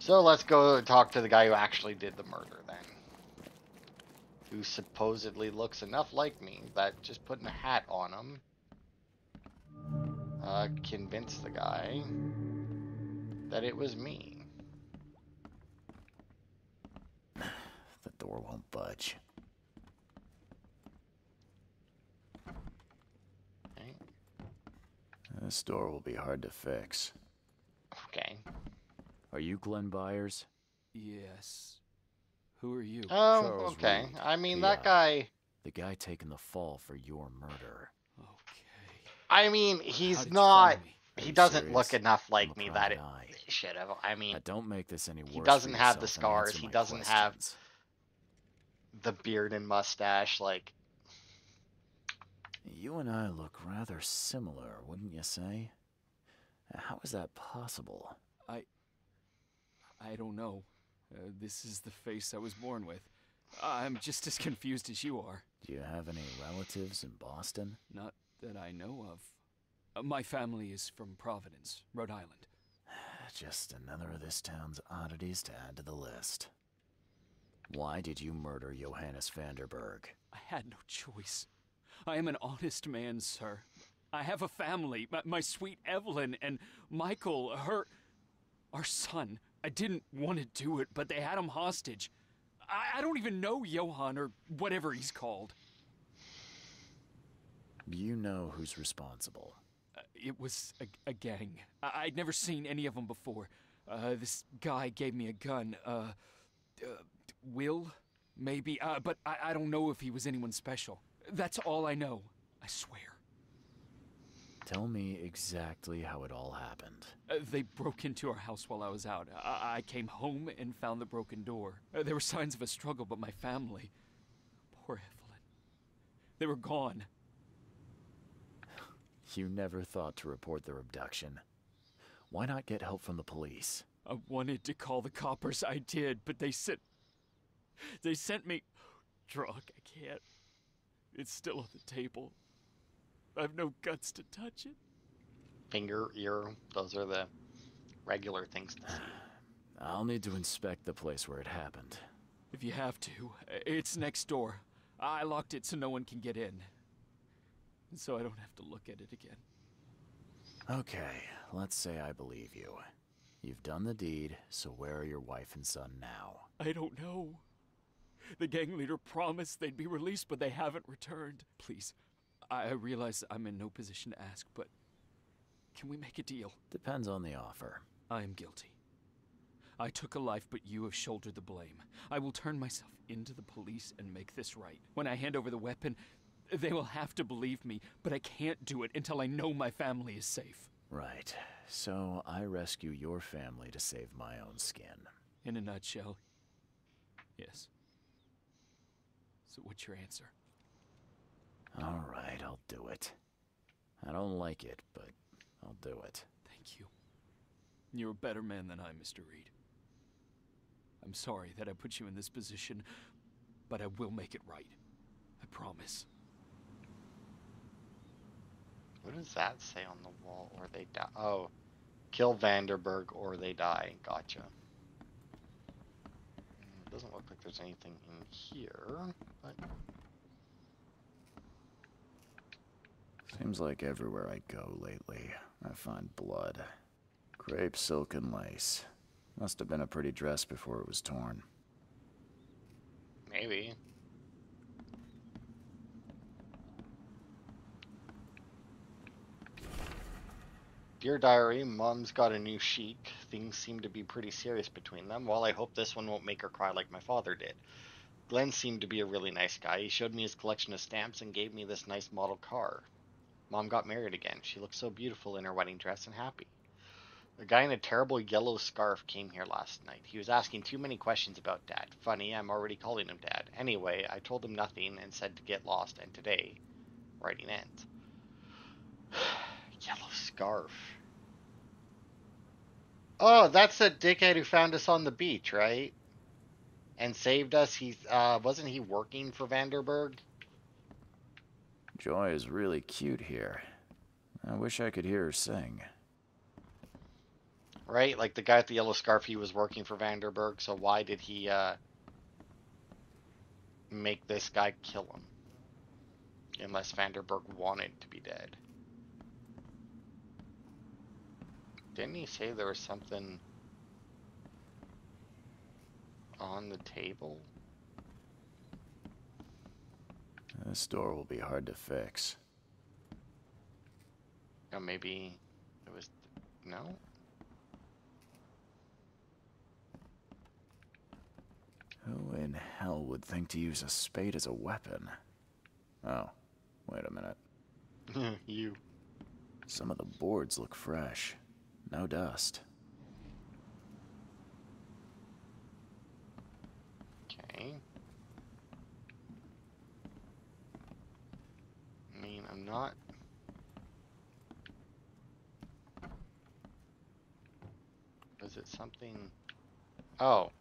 So let's go talk to the guy who actually did the murder then. Who supposedly looks enough like me that just putting a hat on him convinced the guy that it was me. The door won't budge. Okay. This door will be hard to fix. Okay. Are you Glenn Byers? Yes. Who are you? Oh, Charles okay. Reed, I mean, PI. that guy... The guy taking the fall for your murder. Okay. I mean, How he's did you not... find me? He you doesn't serious? look enough I'm like a me that private it eye. should have. I mean, Don't make this any worse. he doesn't for have the yourself and scars. answer He my doesn't have questions. the beard and mustache. Like, You and I look rather similar, wouldn't you say? How is that possible? I don't know. This is the face I was born with. I'm just as confused as you are. Do you have any relatives in Boston? Not that I know of. My family is from Providence, Rhode Island. Just another of this town's oddities to add to the list. Why did you murder Johannes Vanderberg? I had no choice. I am an honest man, sir. I have a family. My sweet Evelyn and Michael, our son. I didn't want to do it, but they had him hostage. I don't even know Johann or whatever he's called. You know who's responsible. It was a gang. I'd never seen any of them before. This guy gave me a gun. Will? Maybe. But I don't know if he was anyone special. That's all I know. I swear. Tell me exactly how it all happened. They broke into our house while I was out. I came home and found the broken door. There were signs of a struggle, but my family... Poor Evelyn. They were gone. You never thought to report their abduction. Why not get help from the police? I wanted to call the coppers. I did, but they sent me... Drunk. I can't. It's still on the table. I've no guts to touch it. finger, ear, those are the regular things to see. I'll need to inspect the place where it happened. If you have to, it's next door. I locked it so no one can get in. So I don't have to look at it again. Okay, let's say I believe you. You've done the deed, so where are your wife and son now? I don't know. The gang leader promised they'd be released, but they haven't returned. Please, I realize I'm in no position to ask, but can we make a deal? Depends on the offer. I am guilty. I took a life, but you have shouldered the blame. I will turn myself into the police and make this right. When I hand over the weapon, they will have to believe me, but I can't do it until I know my family is safe. Right. So I rescue your family to save my own skin. In a nutshell, yes. So what's your answer? All right, I'll do it. I don't like it, but I'll do it. Thank you. You're a better man than I, Mr. Reed. I'm sorry that I put you in this position, but I will make it right. I promise. What does that say on the wall? Or they die? Oh, kill Vanderberg or they die. Gotcha. It doesn't look like there's anything in here, but... Seems like everywhere I go lately, I find blood. Crepe, silk, and lace. Must have been a pretty dress before it was torn. Maybe. Dear Diary, Mom's got a new chic. Things seem to be pretty serious between them. Well, I hope this one won't make her cry like my father did. Glenn seemed to be a really nice guy. He showed me his collection of stamps and gave me this nice model car. Mom got married again. She looked so beautiful in her wedding dress and happy. A guy in a terrible yellow scarf came here last night. He was asking too many questions about Dad. Funny, I'm already calling him Dad. Anyway, I told him nothing and said to get lost, and today, writing ends. Yellow scarf. Oh, that's the dickhead who found us on the beach, right? And saved us. Wasn't he working for Vanderberg? Joy is really cute here. I wish I could hear her sing. Right? Like the guy with the yellow scarf, he was working for Vanderberg, so why did he make this guy kill him? Unless Vanderberg wanted to be dead. Didn't he say there was something on the table? This door will be hard to fix. Or maybe it was... No? Who in hell would think to use a spade as a weapon? Oh, wait a minute. You. Some of the boards look fresh. No dust. Okay. I mean, I'm not... Was it something... Oh.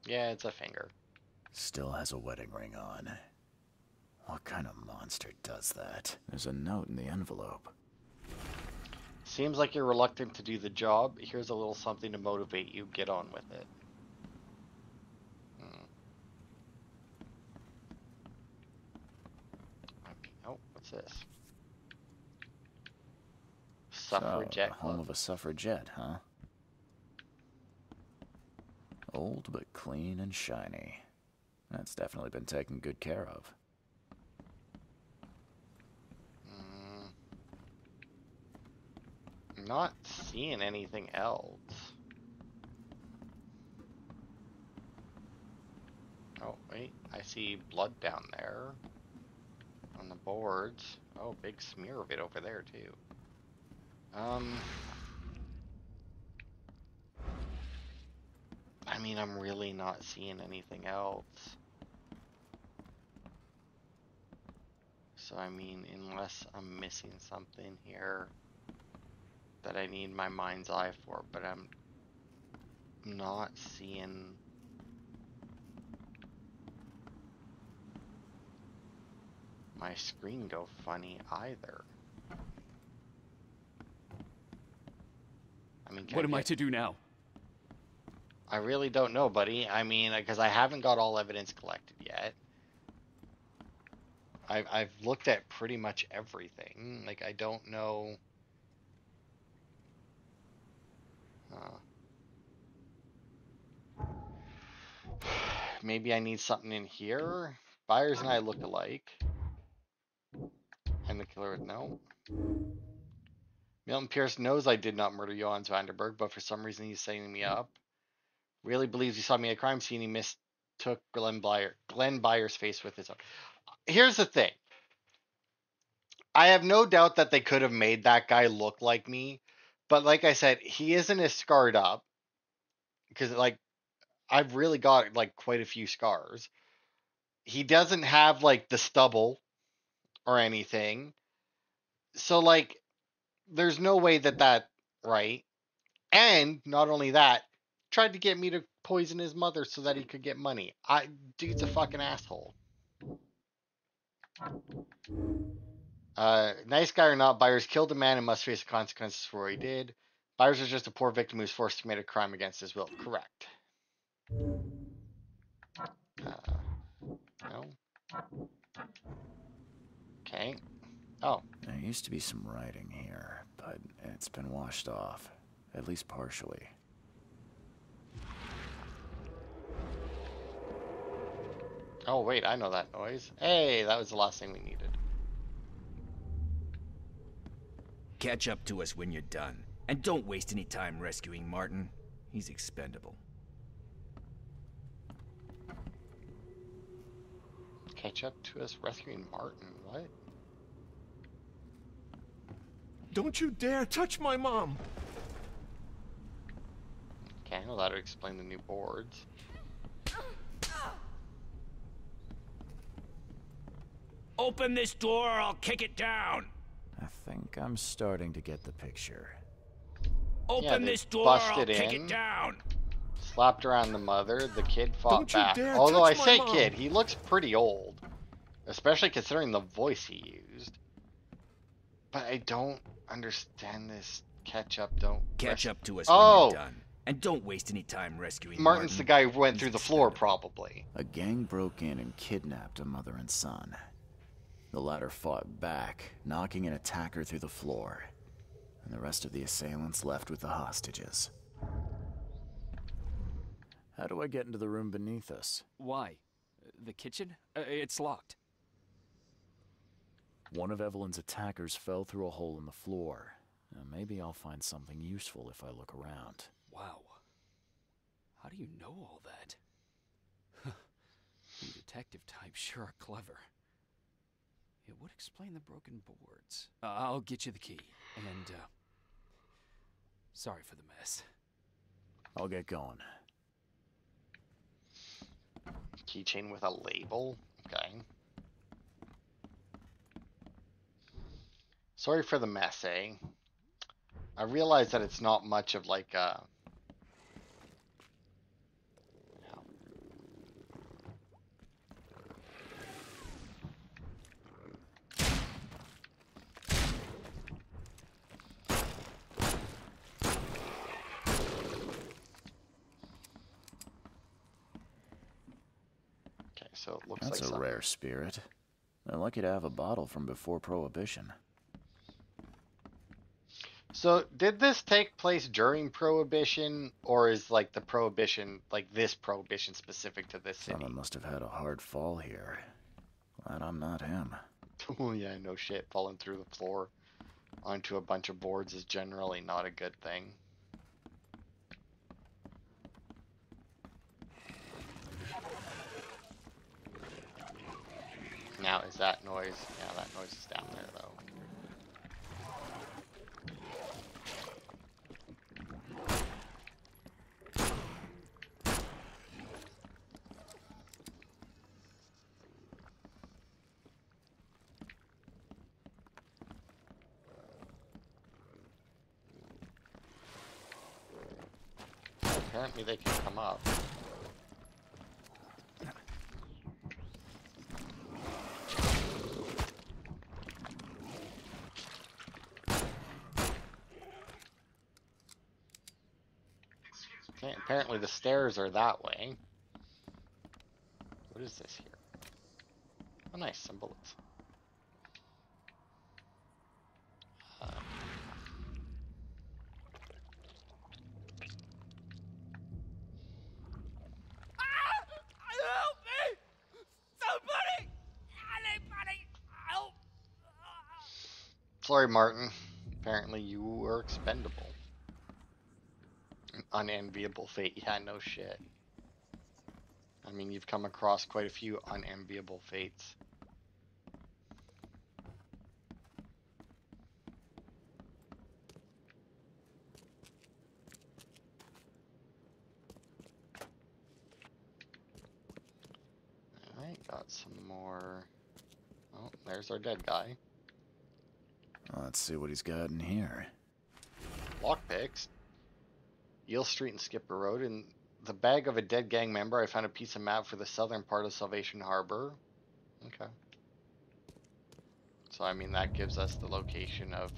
Yeah, it's a finger. Still has a wedding ring on. What kind of monster does that? There's a note in the envelope. Seems like you're reluctant to do the job. Here's a little something to motivate you. Get on with it. Oh, what's this? Suffragette So, the home club. of a suffragette, huh? Old but clean and shiny. That's definitely been taken good care of. Not seeing anything else. Oh, wait. I see blood down there. On the boards. Oh, big smear of it over there, too. I mean, I'm really not seeing anything else. So, I mean, unless I'm missing something here that I need my mind's eye for, but I'm not seeing... my screen go funny either. I mean, What am I to do now? I really don't know, buddy. I mean, because I haven't got all evidence collected yet. I've looked at pretty much everything. Like, I don't know. Maybe I need something in here. Byers and I look alike. And the killer would know. Milton Pierce knows I did not murder Johannes Vanderberg, but for some reason he's setting me up. Really believes he saw me at a crime scene. He mistook Glenn Byers' face with his own. Here's the thing. I have no doubt that they could have made that guy look like me. But like I said, he isn't as scarred up. Because, like, I've really got, like, quite a few scars. He doesn't have, like, the stubble or anything. So, like, there's no way that, right? And, not only that, tried to get me to poison his mother so that he could get money. Dude's a fucking asshole. Nice guy or not, Byers killed a man and must face the consequences for what he did. Byers was just a poor victim who was forced to commit a crime against his will. Correct. No. Okay. Oh. There used to be some writing here, but it's been washed off. At least partially. Oh, wait, I know that noise. Hey, that was the last thing we needed. Catch up to us when you're done. And don't waste any time rescuing Martin. He's expendable. Catch up to us rescuing Martin. What? Don't you dare touch my mom! Okay, well, that'll explain the new boards. Open this door or I'll kick it down! I think I'm starting to get the picture. Open they this door or I'll busted kick in. it down! Slapped around the mother. The kid fought Don't you back. dare Although I touch my say mom. kid, he looks pretty old. Especially considering the voice he used. But I don't understand this Catch up, don't... Catch up to us when Oh! you're done. And don't waste any time rescuing Martin's Martin. the guy who went He's through the floor, expendable. probably. A gang broke in and kidnapped a mother and son. The latter fought back, knocking an attacker through the floor. And the rest of the assailants left with the hostages. How do I get into the room beneath us? Why? The kitchen? It's locked. One of Evelyn's attackers fell through a hole in the floor. Now, maybe I'll find something useful if I look around. Wow. How do you know all that? You detective types sure are clever. It would explain the broken boards. I'll get you the key. And, sorry for the mess. I'll get going. Keychain with a label? Okay. Sorry for the mess, eh? I realize that it's not much of like a... Okay, so it looks That's like a rare spirit. They're lucky to have a bottle from before Prohibition. So, did this take place during Prohibition, or is like the Prohibition, like this Prohibition specific to this city? Someone must have had a hard fall here. Glad I'm not him. Oh yeah, no shit. Falling through the floor onto a bunch of boards is generally not a good thing. Now, is that noise? Yeah, that noise is down there, though. Apparently they can come up. Okay, apparently the stairs are that way. What is this here? Oh nice, some bullets. Help me! Somebody! Anybody! Help! Sorry, Martin. Apparently you were expendable. An unenviable fate. Yeah, no shit. I mean, you've come across quite a few unenviable fates. Alright, got some more... Oh, there's our dead guy. Let's see what he's got in here. Lockpicks. Eel Street and Skipper Road. In the bag of a dead gang member, I found a piece of map for the southern part of Salvation Harbor. Okay. So, I mean, that gives us the location of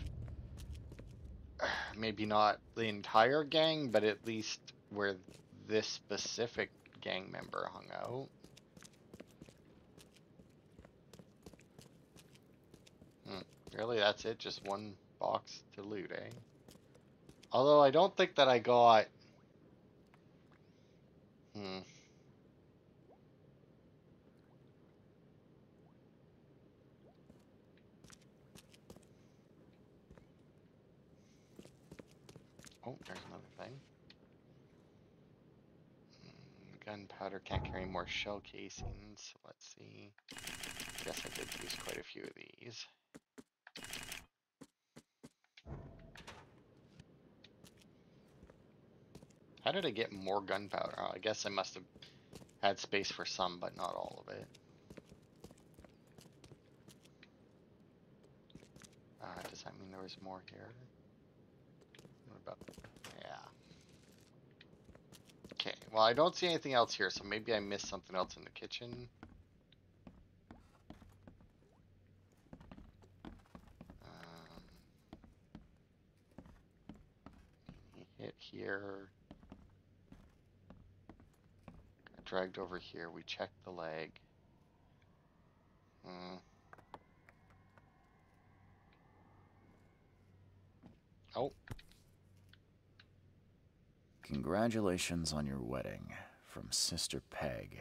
maybe not the entire gang, but at least where this specific gang member hung out. Really, that's it? Just one box to loot, eh? Although I don't think that I got... Oh, there's another thing. Gunpowder, can't carry more shell casings. Let's see. Guess I did use quite a few of these. How did I get more gunpowder? Oh, I guess I must have had space for some, but not all of it. Does that mean there was more here? What about... Yeah. Okay, well, I don't see anything else here, so maybe I missed something else in the kitchen. dragged over here. We checked the leg. Oh. Congratulations on your wedding, from Sister Peg.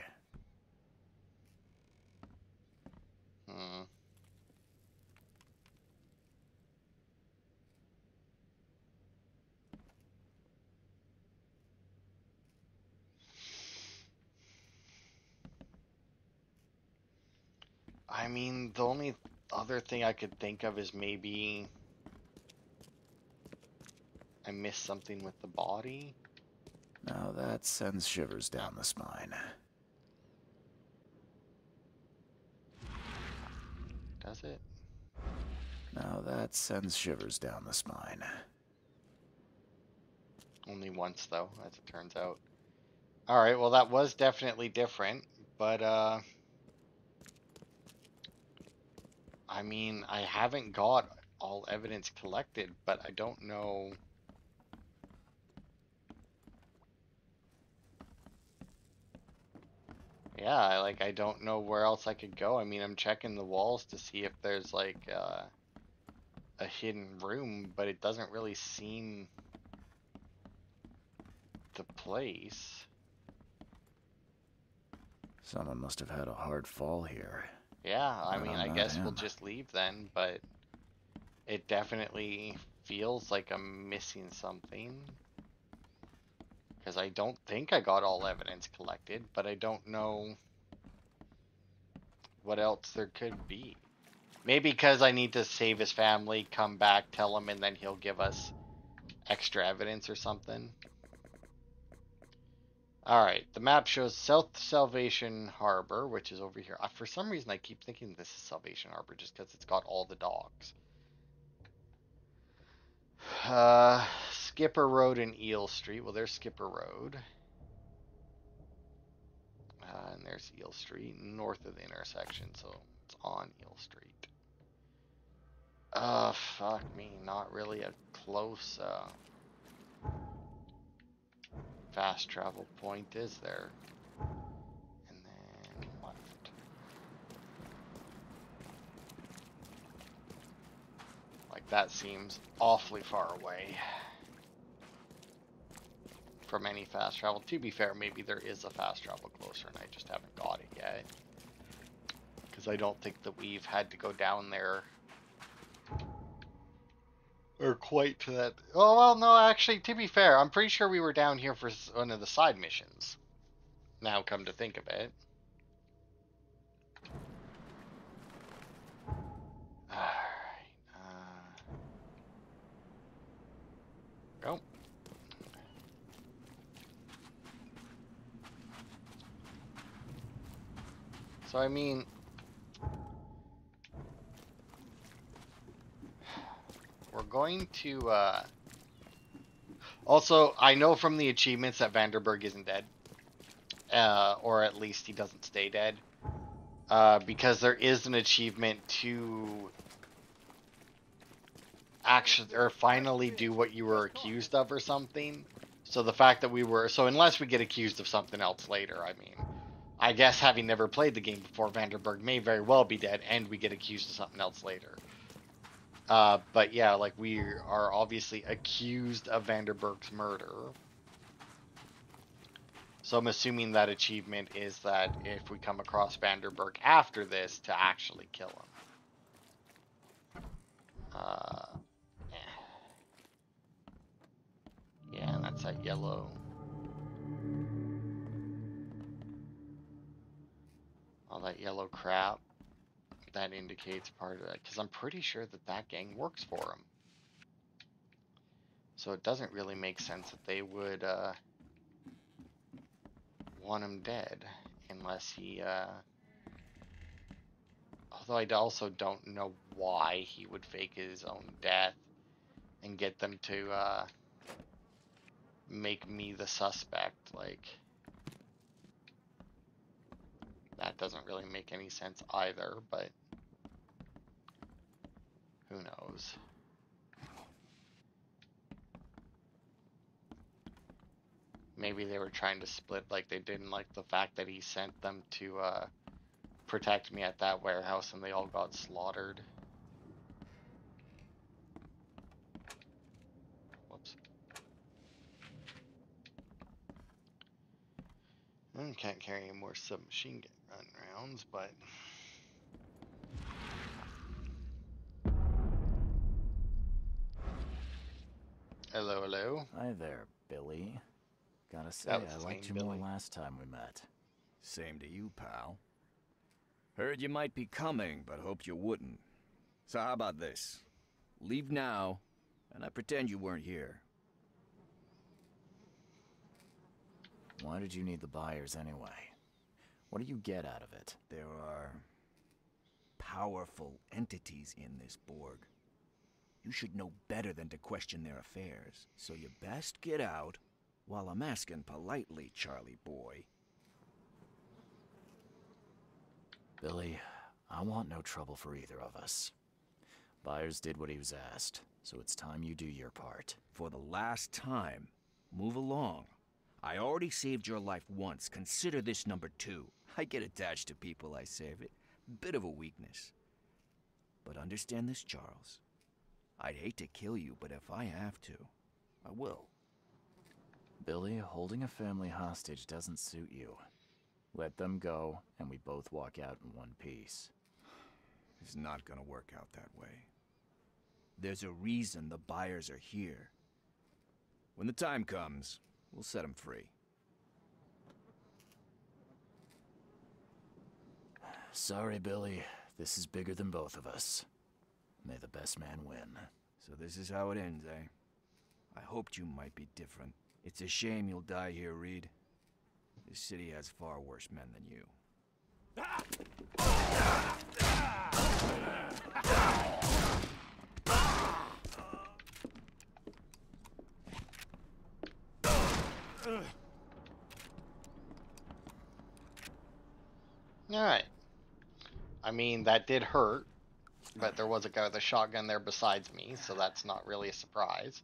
I mean, the only other thing I could think of is maybe I missed something with the body. Now that sends shivers down the spine. Does it? Now that sends shivers down the spine. Only once, though, as it turns out. Alright, well, that was definitely different, but, I mean, I haven't got all evidence collected, but I don't know. Yeah, like, I don't know where else I could go. I mean, I'm checking the walls to see if there's, like, a hidden room, but it doesn't really seem the place. Someone must have had a hard fall here. Yeah, I mean, I'm I not guess we'll him. just leave then, but it definitely feels like I'm missing something. Because I don't think I got all evidence collected, but I don't know what else there could be. Maybe because I need to save his family, come back, tell him, and then he'll give us extra evidence or something. Alright, the map shows South Salvation Harbor, which is over here. For some reason, I keep thinking this is Salvation Harbor just because it's got all the docks. Skipper Road and Eel Street. Well, there's Skipper Road. And there's Eel Street, north of the intersection, so it's on Eel Street. Fuck me, not really a close, fast travel point, is there? And then left. Like, that seems awfully far away from any fast travel. To be fair, maybe there is a fast travel closer and I just haven't got it yet. Because I don't think that we've had to go down there or quite to that. Oh, well, no, actually, to be fair, I'm pretty sure we were down here for one of the side missions. Now, come to think of it. Alright. Go. So, I mean, we're going to, also, I know from the achievements that Vanderberg isn't dead. Or at least he doesn't stay dead. Because there is an achievement to actually, or finally do what you were accused of or something. So the fact that so unless we get accused of something else later, I mean, I guess having never played the game before, Vanderberg may very well be dead and we get accused of something else later. But yeah, like, we are obviously accused of Vanderberg's murder. So I'm assuming that achievement is that if we come across Vanderberg after this, to actually kill him. Yeah, and that's that yellow. All that yellow crap. That indicates part of that. Because I'm pretty sure that that gang works for him. So it doesn't really make sense that they would want him dead. Unless he... Although I also don't know why he would fake his own death and get them to make me the suspect. Like, that doesn't really make any sense either, but who knows. Maybe they were trying to split, like they didn't like the fact that he sent them to protect me at that warehouse and they all got slaughtered. Whoops. Can't carry any more submachine gun rounds, but hello, hello. Hi there, Billy. Gotta say, That was I his liked name, you more Billy. last time we met. Same to you, pal. Heard you might be coming, but hoped you wouldn't. So how about this? Leave now, and I pretend you weren't here. Why did you need the buyers anyway? What do you get out of it? There are powerful entities in this Borg. You should know better than to question their affairs, so you best get out while I'm asking politely, Charlie boy. Billy, I want no trouble for either of us. Byers did what he was asked, so it's time you do your part. For the last time, move along. I already saved your life once. Consider this number 2. I get attached to people I save. It bit of a weakness. But understand this, Charles. I'd hate to kill you, but if I have to, I will. Billy, holding a family hostage doesn't suit you. Let them go, and we both walk out in one piece. It's not gonna work out that way. There's a reason the buyers are here. When the time comes, we'll set them free. Sorry, Billy. This is bigger than both of us. May the best man win. So this is how it ends, eh? I hoped you might be different. It's a shame you'll die here, Reed. This city has far worse men than you. Alright. I mean, that did hurt, but there was a guy with a shotgun there besides me, so that's not really a surprise.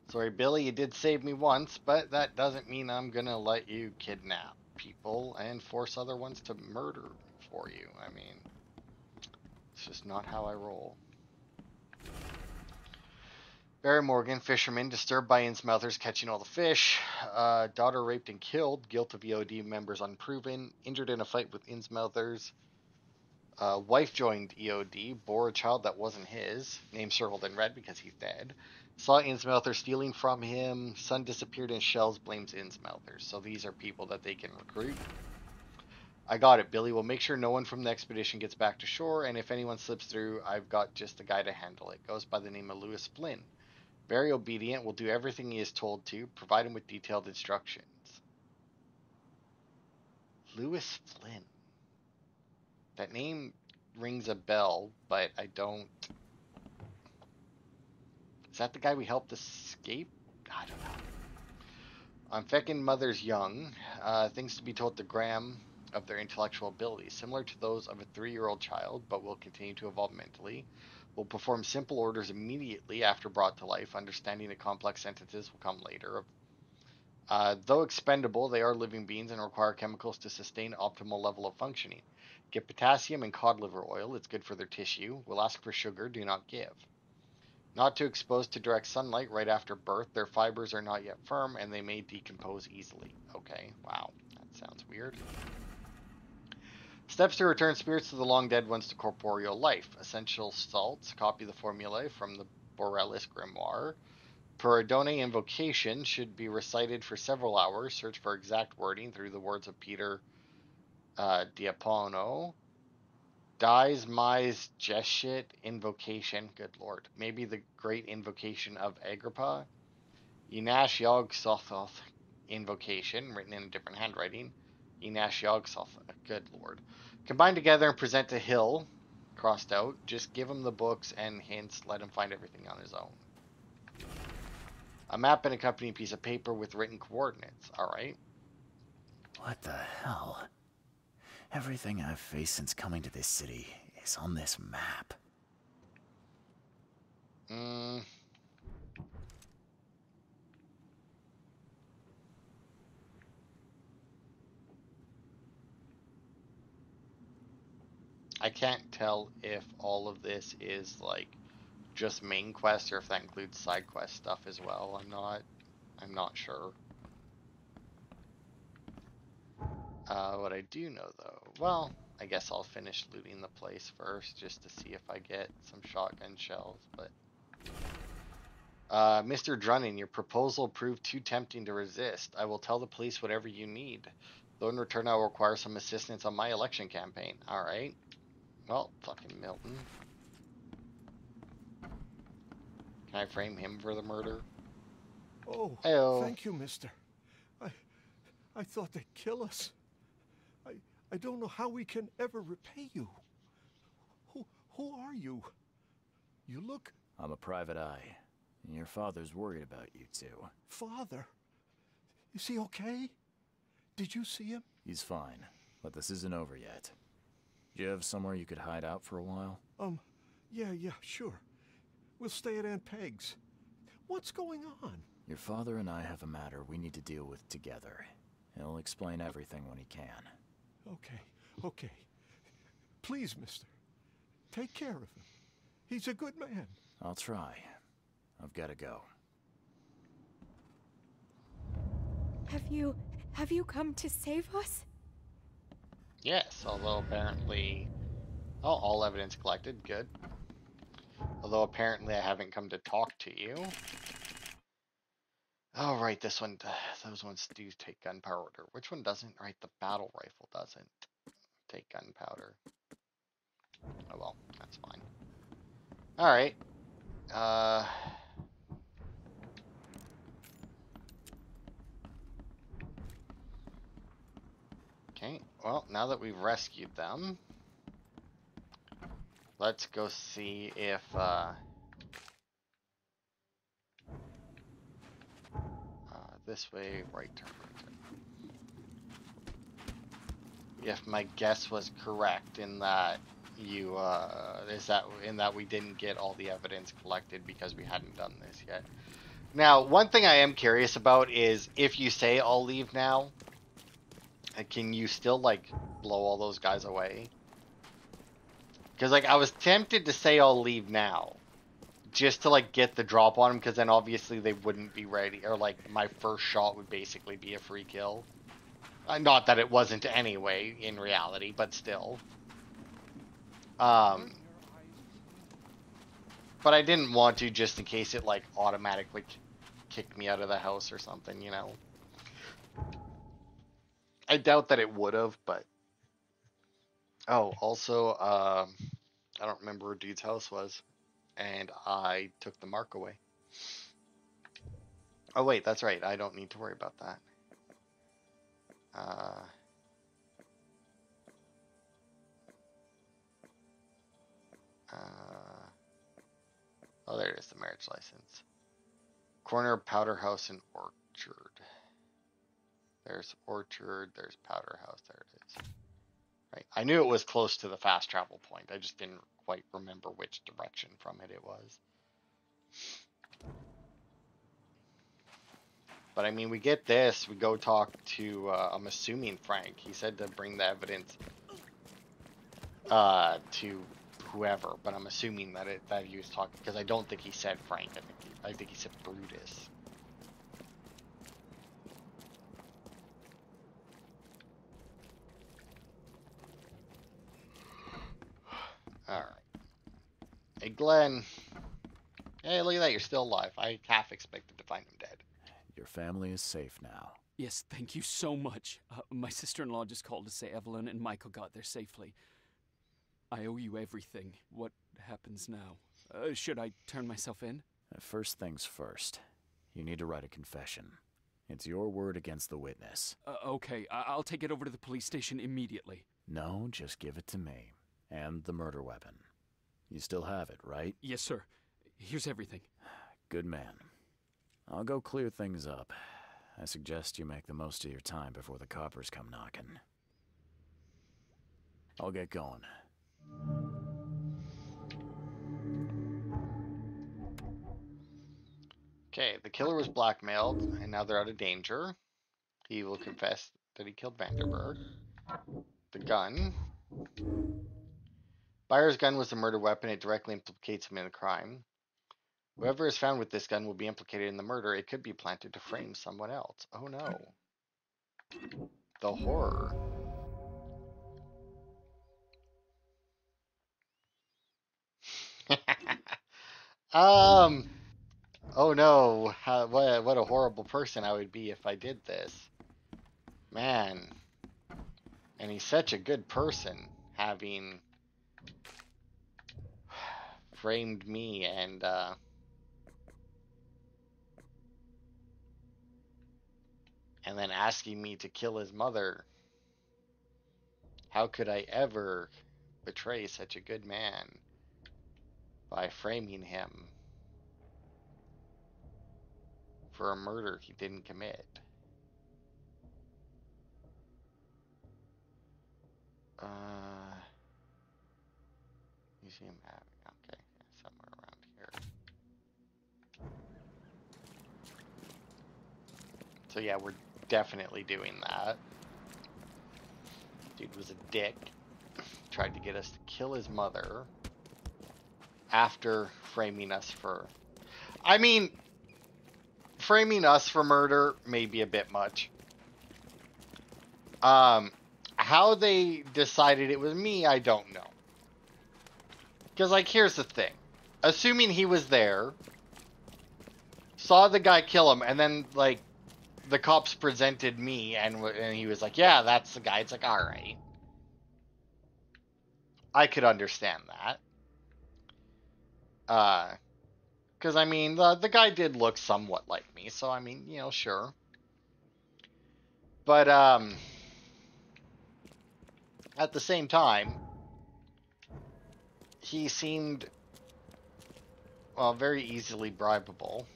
Sorry, Billy, you did save me once, but that doesn't mean I'm gonna let you kidnap people and force other ones to murder for you. I mean, it's just not how I roll. Barry Morgan, fisherman, disturbed by Innsmouthers catching all the fish. Daughter raped and killed. Guilt of EOD members unproven. Injured in a fight with Innsmouthers. Wife joined EOD. Bore a child that wasn't his. Name circled in red because he's dead. Saw Innsmouther stealing from him. Son disappeared in shells. Blames Innsmouthers. So these are people that they can recruit. I got it, Billy. We'll make sure no one from the expedition gets back to shore, and if anyone slips through, I've got just the guy to handle it. Goes by the name of Lewis Flynn. Very obedient, will do everything he is told to, provide him with detailed instructions. Lewis Flynn. That name rings a bell, but I don't... Is that the guy we helped escape? I don't know. I'm feckin' Mother's young. Things to be told to Graham of their intellectual abilities, similar to those of a 3-year-old child, but will continue to evolve mentally. Will perform simple orders immediately after brought to life. Understanding the complex sentences will come later. Though expendable, they are living beings and require chemicals to sustain optimal level of functioning. Get potassium and cod liver oil. It's good for their tissue. Will ask for sugar. Do not give. Not too exposed to direct sunlight right after birth. Their fibers are not yet firm and they may decompose easily. Okay, wow. That sounds weird. Steps to return spirits to the long dead ones to corporeal life. Essential salts. Copy the formulae from the Borealis Grimoire. Peridone invocation should be recited for several hours. Search for exact wording through the words of Peter Diapono. Dies Mais Jeshit invocation. Good lord. Maybe the great invocation of Agrippa. Enash Yog Sothoth invocation, written in a different handwriting. Enash Yog Sothoth. Good lord. Combine together and present to Hill. Crossed out. Just give him the books and hints. Let him find everything on his own. A map and accompanying piece of paper with written coordinates. Alright. What the hell? Everything I've faced since coming to this city is on this map. I can't tell if all of this is like just main quest or if that includes side quest stuff as well. I'm not sure. What I do know though, well, I guess I'll finish looting the place first just to see if I get some shotgun shells, but Mr. Drunnen, your proposal proved too tempting to resist. I will tell the police whatever you need. Though in return I will require some assistance on my election campaign. Alright. Well, fucking Milton. Can I frame him for the murder? Oh, Heyo. thank you, mister. I thought they'd kill us. I don't know how we can ever repay you. Who are you? You look... I'm a private eye. And your father's worried about you two. Father? Is he okay? Did you see him? He's fine, but this isn't over yet. Do you have somewhere you could hide out for a while? Yeah, sure. We'll stay at Aunt Peg's. What's going on? Your father and I have a matter we need to deal with together. He'll explain everything when he can. Okay. Please, mister. Take care of him. He's a good man. I'll try. I've got to go. Have you come to save us? Yes, although apparently... Oh, all evidence collected. Good. Although apparently I haven't come to talk to you. Oh, right, this one... Those ones do take gunpowder. Which one doesn't? Right, the battle rifle doesn't take gunpowder. Oh well, that's fine. Alright. Okay, well, now that we've rescued them, let's go see if, this way, right turn. If my guess was correct in that you, in that we didn't get all the evidence collected because we hadn't done this yet. Now, one thing I am curious about is if you say I'll leave now, can you still, like, blow all those guys away? Because, like, I was tempted to say I'll leave now. Just to, like, get the drop on them, because then obviously they wouldn't be ready. Or, like, my first shot would basically be a free kill. Not that it wasn't anyway, in reality, but still. But I didn't want to just in case it, like, automatically kicked me out of the house or something, you know? I doubt that it would have, but... Oh, also, I don't remember where Dude's house was. And I took the mark away. Oh, wait, that's right. I don't need to worry about that. Oh, there it is, the marriage license. Corner of Powder House and Orchard. There's Orchard, there's Powder House, there it is. Right. I knew it was close to the fast travel point. I just didn't quite remember which direction from it was. But I mean, we get this, we go talk to, I'm assuming Frank. He said to bring the evidence to whoever, but I'm assuming that he was talking, because I don't think he said Frank. I think he said Brutus. Alright. Hey, Glenn. Hey, look at that, you're still alive. I half expected to find him dead. Your family is safe now. Yes, thank you so much. My sister-in-law just called to say Evelyn and Michael got there safely. I owe you everything. What happens now? Should I turn myself in? First things first. You need to write a confession. It's your word against the witness. Okay, I'll take it over to the police station immediately. No, just give it to me. And the murder weapon. You still have it, right? Yes, sir. Here's everything. Good man. I'll go clear things up. I suggest you make the most of your time before the coppers come knocking. I'll get going. Okay, the killer was blackmailed, and now they're out of danger. He will confess that he killed Vanderberg. The gun. Buyer's gun was a murder weapon. It directly implicates him in the crime. Whoever is found with this gun will be implicated in the murder. It could be planted to frame someone else. Oh no. The horror. um. Oh no. What a horrible person I would be if I did this. Man. And he's such a good person, having framed me and then asking me to kill his mother. How could I ever betray such a good man by framing him for a murder he didn't commit? Museum map. Okay, somewhere around here. So yeah, we're definitely doing that. Dude was a dick. Tried to get us to kill his mother after framing us for... I mean, framing us for murder may be a bit much. How they decided it was me, I don't know. Because, like, here's the thing. Assuming he was there, saw the guy kill him, and then, like, the cops presented me, and he was like, yeah, that's the guy. It's like, alright. I could understand that. Because, I mean, the guy did look somewhat like me, so, I mean, you know, sure. But, at the same time, he seemed, well, very easily bribable.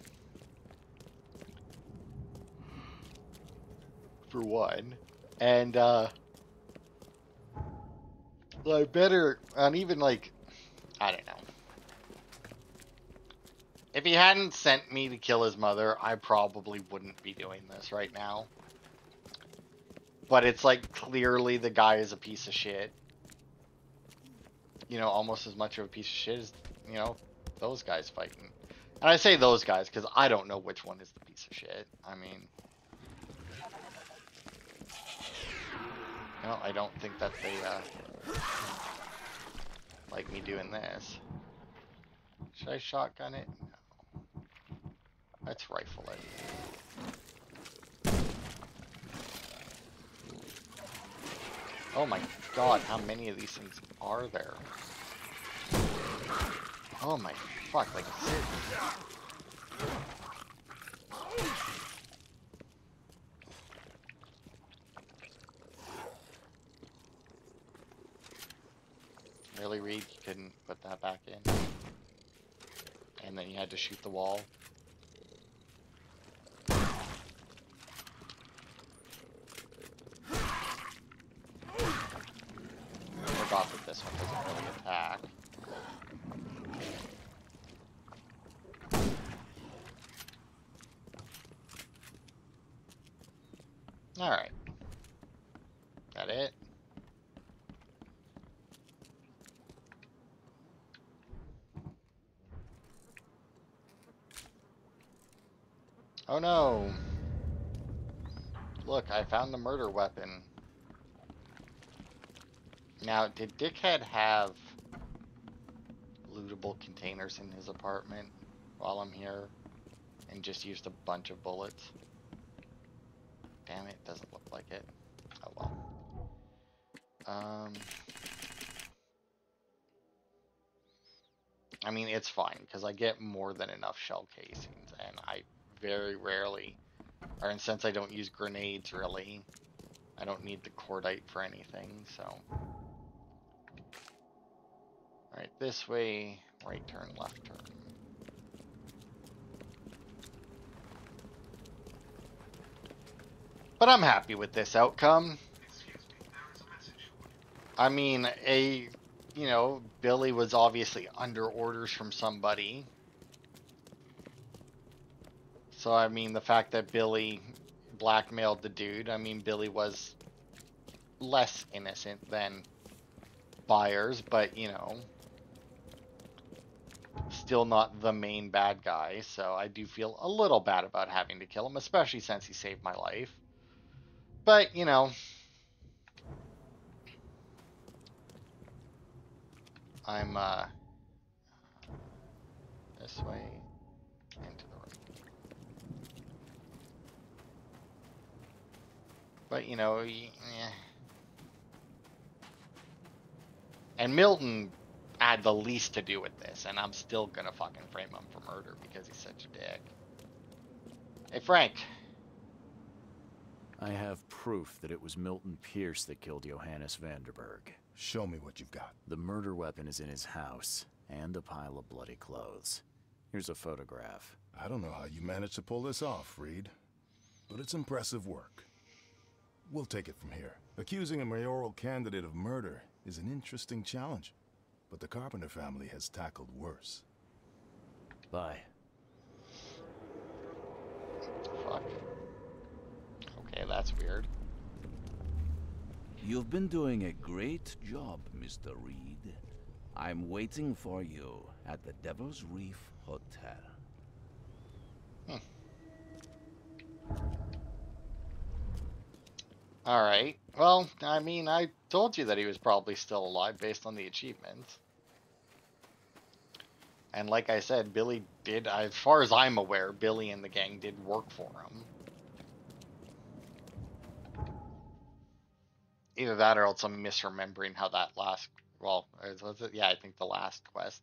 For one. And, like, better, and even, like, I don't know. If he hadn't sent me to kill his mother, I probably wouldn't be doing this right now. But it's like, clearly the guy is a piece of shit. You know, almost as much of a piece of shit as, you know, those guys fighting. And I say those guys because I don't know which one is the piece of shit. I mean... No, I don't think that they, like me doing this. Should I shotgun it? No. Let's rifle it. Oh my god, how many of these things are there? Oh my fuck, like, really, Reed? You couldn't put that back in? And then you had to shoot the wall? I forgot that this one doesn't really attack. Alright. That it? Oh no! Look, I found the murder weapon. Now, did Dickhead have lootable containers in his apartment while I'm here? And just used a bunch of bullets? Damn it, doesn't look like it. Oh well. I mean, it's fine, because I get more than enough shell casings, and I very rarely, or since I don't use grenades really, I don't need the cordite for anything, so. Alright, this way, right turn, left turn. But I'm happy with this outcome. I mean, you know, Billy was obviously under orders from somebody. So, I mean, the fact that Billy blackmailed the dude, I mean, Billy was less innocent than buyers, but still not the main bad guy. So I do feel a little bad about having to kill him, especially since he saved my life. But I'm this way and to the right. But and Milton had the least to do with this, and I'm still gonna fucking frame him for murder because he's such a dick. Hey, Frank. I have proof that it was Milton Pierce that killed Johannes Vanderberg. Show me what you've got. The murder weapon is in his house, and a pile of bloody clothes. Here's a photograph. I don't know how you managed to pull this off, Reed, but it's impressive work. We'll take it from here. Accusing a mayoral candidate of murder is an interesting challenge, but the Carpenter family has tackled worse. Bye. Fuck. Okay, that's weird. You've been doing a great job, Mr. Reed. I'm waiting for you at the Devil's Reef Hotel. Alright. Well, I mean, I told you that he was probably still alive based on the achievement. And like I said, Billy did, as far as I'm aware, Billy and the gang did work for him. Either that or else I'm misremembering how that last, well, was it? Yeah, I think the last quest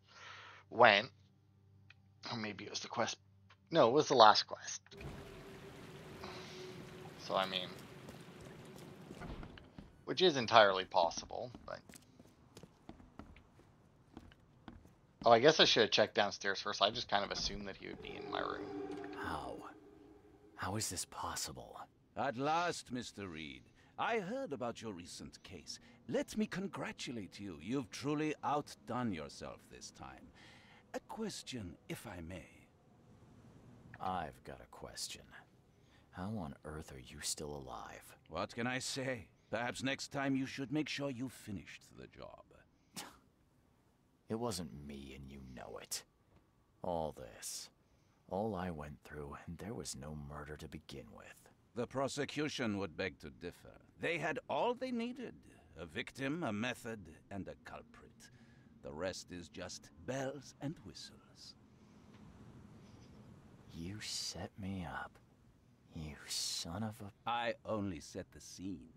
went. Or maybe it was the quest. No, it was the last quest. So, I mean, which is entirely possible, but. Oh, I guess I should have checked downstairs first. I just kind of assumed that he would be in my room. How? How is this possible? At last, Mr. Reed. I heard about your recent case. Let me congratulate you. You've truly outdone yourself this time. A question, if I may. I've got a question. How on earth are you still alive? What can I say? Perhaps next time you should make sure you finished the job. It wasn't me, and you know it. All this. All I went through, and there was no murder to begin with. The prosecution would beg to differ. They had all they needed. A victim, a method, and a culprit. The rest is just bells and whistles. You set me up. You son of a... I only set the scene.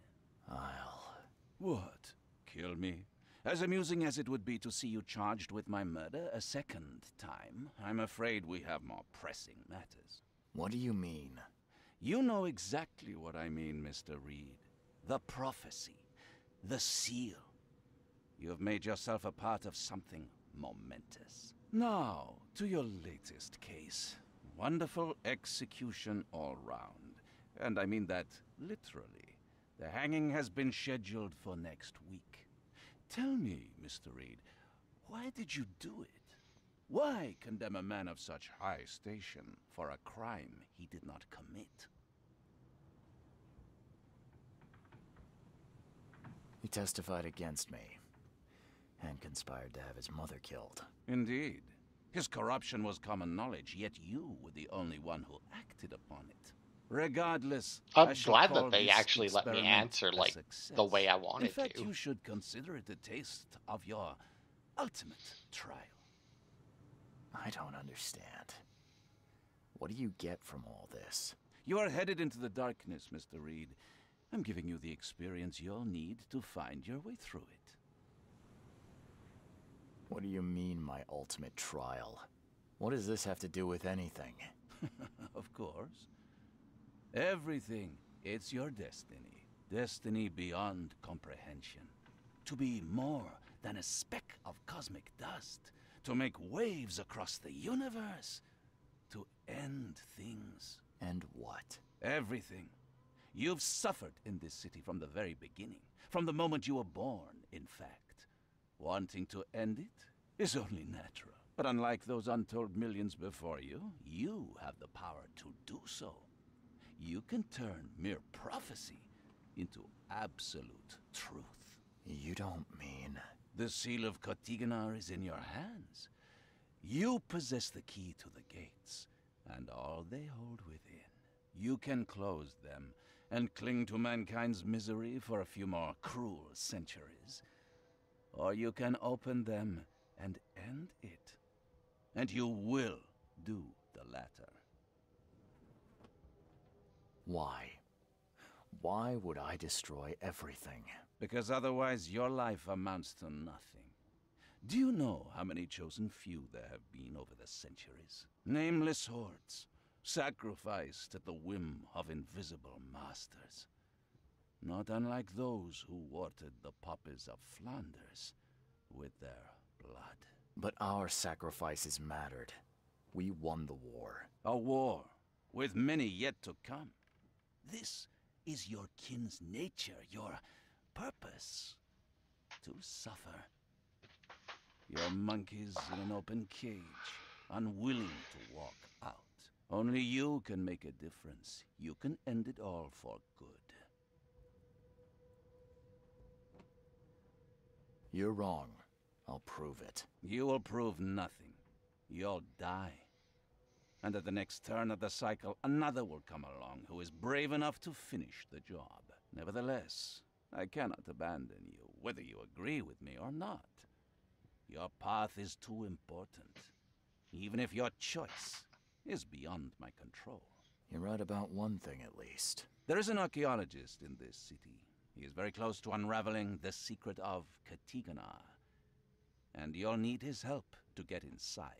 I'll... What? Kill me? As amusing as it would be to see you charged with my murder a second time, I'm afraid we have more pressing matters. What do you mean? You know exactly what I mean, Mr. Reed. The prophecy. The seal. You have made yourself a part of something momentous. Now, to your latest case. Wonderful execution all round. And I mean that literally. The hanging has been scheduled for next week. Tell me, Mr. Reed, why did you do it? Why condemn a man of such high station for a crime he did not commit? He testified against me, and conspired to have his mother killed. Indeed. His corruption was common knowledge, yet you were the only one who acted upon it. Regardless, I'm I shall glad call that they this actually let me experiment answer, a like, success. the way I wanted In fact, to. you should consider it a taste of your ultimate trial. I don't understand. What do you get from all this? You are headed into the darkness, Mr. Reed. I'm giving you the experience you'll need to find your way through it. What do you mean, my ultimate trial? What does this have to do with anything? Of course. Everything. It's your destiny. Destiny beyond comprehension. To be more than a speck of cosmic dust. To make waves across the universe. To end things. And what? Everything. You've suffered in this city from the very beginning. From the moment you were born, in fact. Wanting to end it is only natural. But unlike those untold millions before you, you have the power to do so. You can turn mere prophecy into absolute truth. You don't mean... The seal of Kotiganar is in your hands. You possess the key to the gates, and all they hold within. You can close them and cling to mankind's misery for a few more cruel centuries. Or you can open them and end it. And you will do the latter. Why? Why would I destroy everything? Because otherwise your life amounts to nothing. Do you know how many chosen few there have been over the centuries? Nameless hordes, sacrificed at the whim of invisible masters. Not unlike those who watered the poppies of Flanders with their blood. But our sacrifices mattered. We won the war. A war, with many yet to come. This is your kin's nature, your purpose. To suffer. Your monkeys in an open cage, unwilling to walk out. Only you can make a difference. You can end it all for good. You're wrong. I'll prove it. You will prove nothing. You'll die. And at the next turn of the cycle, another will come along who is brave enough to finish the job. Nevertheless, I cannot abandon you, whether you agree with me or not. Your path is too important, even if your choice is beyond my control. You're right about one thing, at least. There is an archaeologist in this city. He is very close to unraveling the secret of Katigana, and you'll need his help to get inside.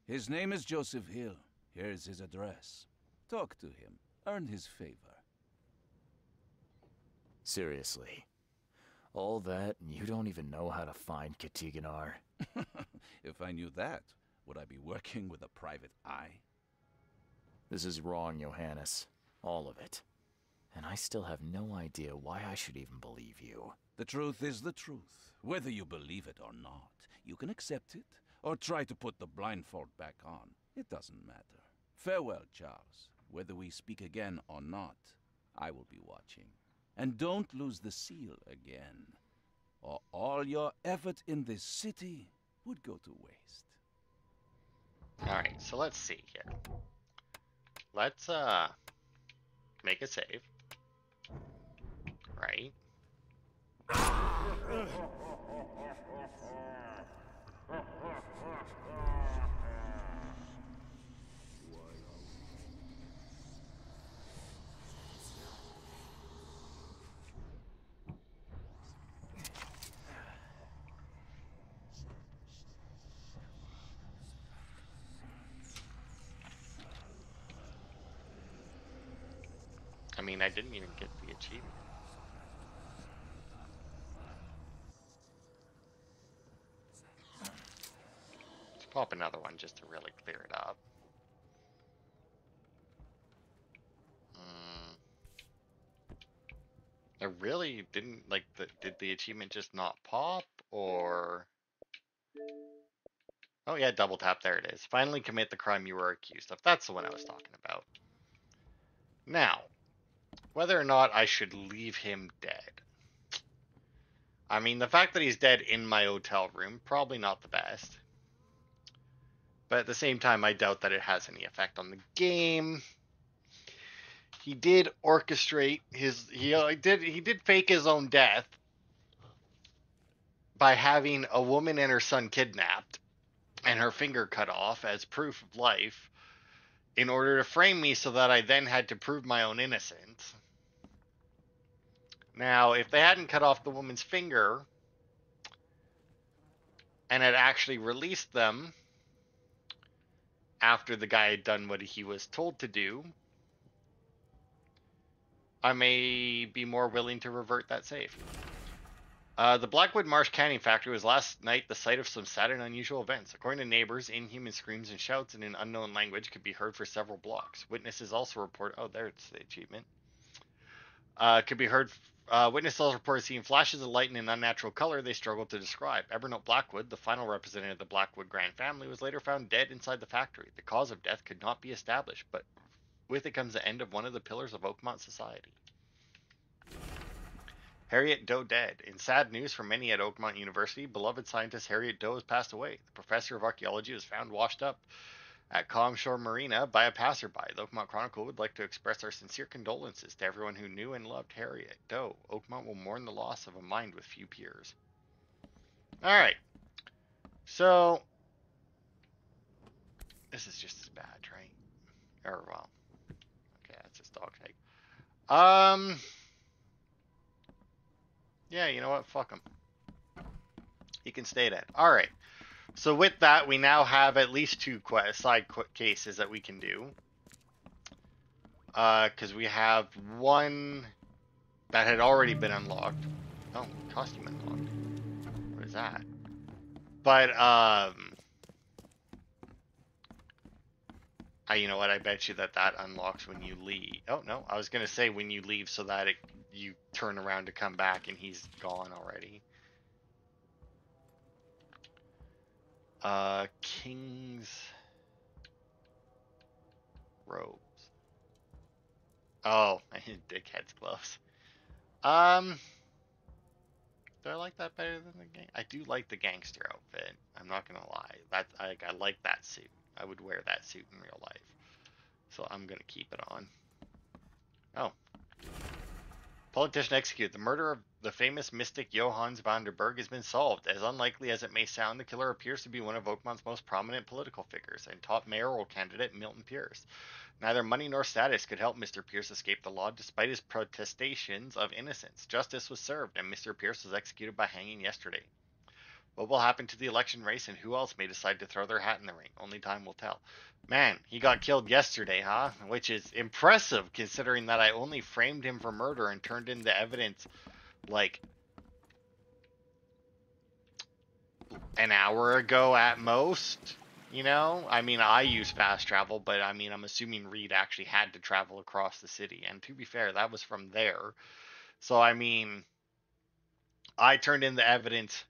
His name is Joseph Hill. Here's his address. Talk to him. Earn his favor. Seriously. All that, and you don't even know how to find Katiganar? If I knew that, would I be working with a private eye? This is wrong, Johannes. All of it. And I still have no idea why I should even believe you. The truth is the truth, whether you believe it or not. You can accept it, or try to put the blindfold back on. It doesn't matter. Farewell, Charles. Whether we speak again or not, I will be watching. And don't lose the seal again, or all your effort in this city would go to waste. Alright, so let's see here. Let's, make a save. Right. I mean, I didn't even get the achievement. Let's pop another one just to really clear it up. I really didn't like did the achievement just not pop, or? Oh yeah, double tap, there it is. Finally commit the crime you were accused of. That's the one I was talking about. Now, whether or not I should leave him dead. I mean, the fact that he's dead in my hotel room, probably not the best. But at the same time, I doubt that it has any effect on the game. He did orchestrate he did fake his own death by having a woman and her son kidnapped and her finger cut off as proof of life in order to frame me so that I then had to prove my own innocence. Now, if they hadn't cut off the woman's finger and had actually released them after the guy had done what he was told to do, I may be more willing to revert that save. The Blackwood Marsh Canning Factory was last night the site of some sad and unusual events. According to neighbors, inhuman screams and shouts in an unknown language could be heard for several blocks. Witnesses also report... Oh, there's the achievement. Could be heard... Witnesses also reported seeing flashes of light in an unnatural color they struggled to describe. Evernote Blackwood, the final representative of the Blackwood Grand family, was later found dead inside the factory. The cause of death could not be established, but with it comes the end of one of the pillars of Oakmont society. Harriet Doe dead. In sad news for many at Oakmont University, beloved scientist Harriet Doe has passed away. The professor of archaeology was found washed up at Calm Shore Marina by a passerby. The Oakmont Chronicle would like to express our sincere condolences to everyone who knew and loved Harriet Doe. Oakmont will mourn the loss of a mind with few peers. All right. So, this is just as bad, right? Or, well, okay, that's just dog tag. Yeah, you know what? Fuck him. He can stay dead. All right. So with that, we now have at least two side cases that we can do. Because we have one that had already been unlocked. Oh, costume unlocked. What is that? But, you know what? I bet you that unlocks when you leave. Oh, no. I was going to say when you leave so that you turn around to come back and he's gone already. King's robes. Oh, dickhead's gloves. Do I like that better than the gang? I do like the gangster outfit. I'm not gonna lie. I like that suit. I would wear that suit in real life. So I'm gonna keep it on. Oh. Politician executed. The murder of the famous mystic Johannes van der Berg has been solved. As unlikely as it may sound, the killer appears to be one of Oakmont's most prominent political figures and top mayoral candidate Milton Pierce. Neither money nor status could help Mr. Pierce escape the law despite his protestations of innocence. Justice was served, and Mr. Pierce was executed by hanging yesterday. What will happen to the election race, and who else may decide to throw their hat in the ring? Only time will tell. Man, he got killed yesterday, huh? Which is impressive, considering that I only framed him for murder and turned in the evidence, like, an hour ago at most. You know? I mean, I use fast travel, but I mean, I'm assuming Reed actually had to travel across the city. And to be fair, that was from there. So, I mean, I turned in the evidence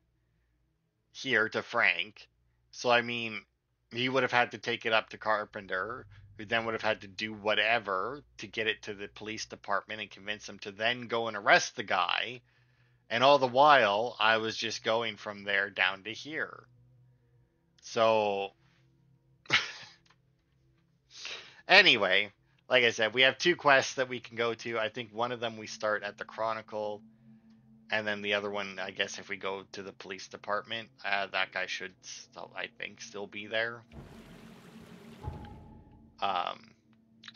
here to Frank. So, I mean, he would have had to take it up to Carpenter, who then would have had to do whatever to get it to the police department and convince them to then go and arrest the guy. And all the while, I was just going from there down to here. So, anyway, like I said, we have two quests that we can go to. I think one of them we start at the Chronicle, and then the other one, I guess, if we go to the police department, that guy should still, I think, still be there. And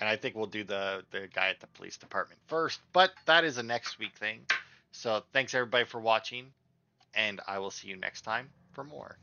I think we'll do the guy at the police department first, but that is a next week thing. So thanks everybody for watching, and I will see you next time for more.